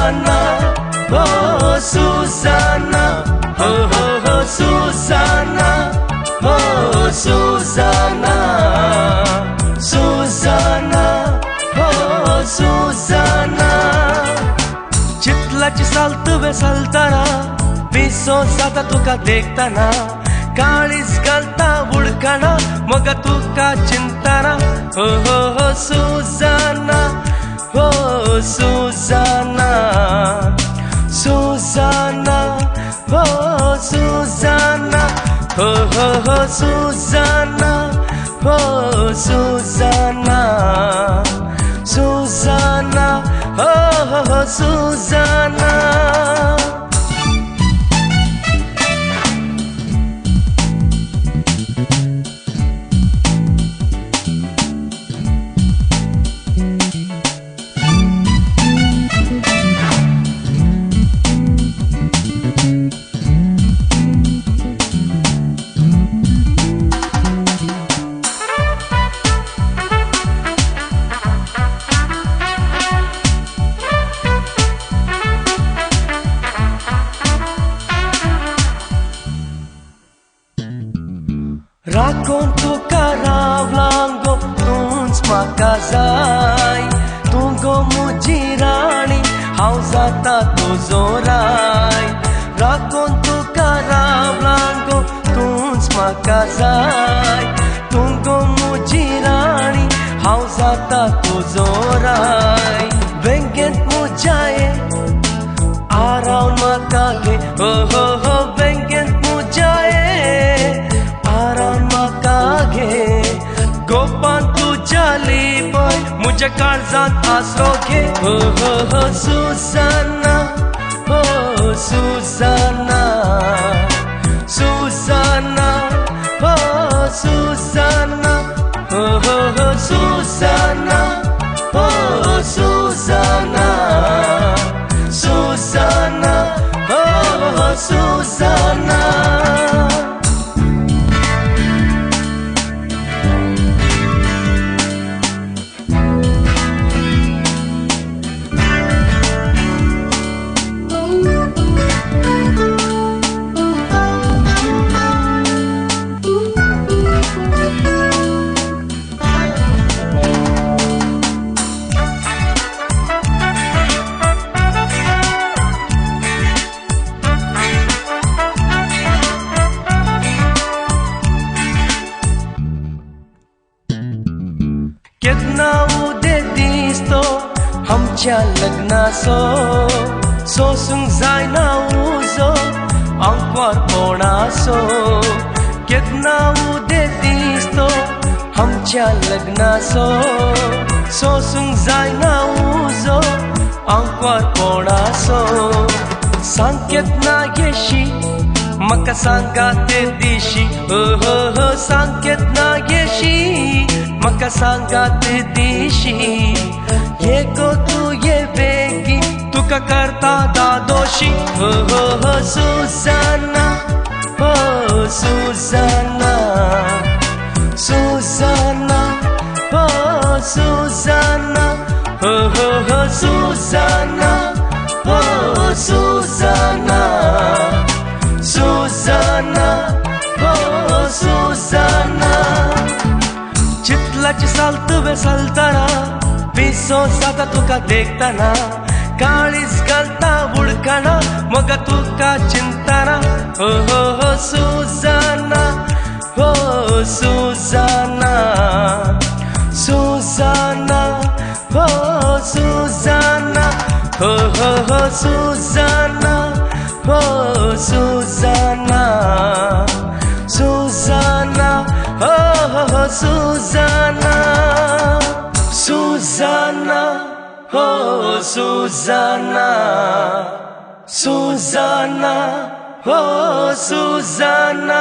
Susanna, oh Susanna, oh Susanna, oh Susanna, Susanna, oh Susanna. चितलाची सालतवे सालताना Wiseau जाता तुका देखताना काळीज घालता उडकाना मग तुका चिंताना हो हो हो सुजाना हो सुजाना सुजाना हो सुजाना हो हो हो सुजाना हो सुजाना सुजाना हो हो सुजाना. Racconto caravlango tuns makazai tungo mujirani hauzata tuzorai. Racconto caravlango tuns makazai tungo mujirani hauzata tuzorai. Venget mujaye around makage oh ho ho venget mujaye गोपान तुझ्या लिपाय मुझ्या काळजात आसरो घे हो हो हो सुजाना हो सुजाना सुजाना हो सुजाना हो हो हो सुजाना हो सुजाना सुजाना हो हो सुजाना. कितना उदे दिसतो आमच्या लग्नाचो सोसूंक जायना उजो आंकवार कोणाचो. कितना उदे दिसतो आमच्या लग्नाचो सोसूंक जायना उजो आंकवार कोणाचो. सांग केतना येशी म्हाका सांगा ते दिशी हो हो हो सांग केतना येशी म्हाका सांगा ते दिशी. ये गो तू ये बेगी तुका करता दादोशी हो हो हो सुजाना हो सुजाना सुजाना हो सुजाना हो हो हो सुजाना हो सुजाना सुजाना हो सुजाना. चितलाची सालतवे सालताना विसो जाता तुका देखताना काळीज घालता उडकाना मग तुका चिंताना हो हो हो सुजाना हो सुजाना सुजाना हो सुजाना हो हो हो सुजाना हो सुजाना सुजाना हो हो सुजाना सुजाना हो सुजाना सुजाना हो सुजाना.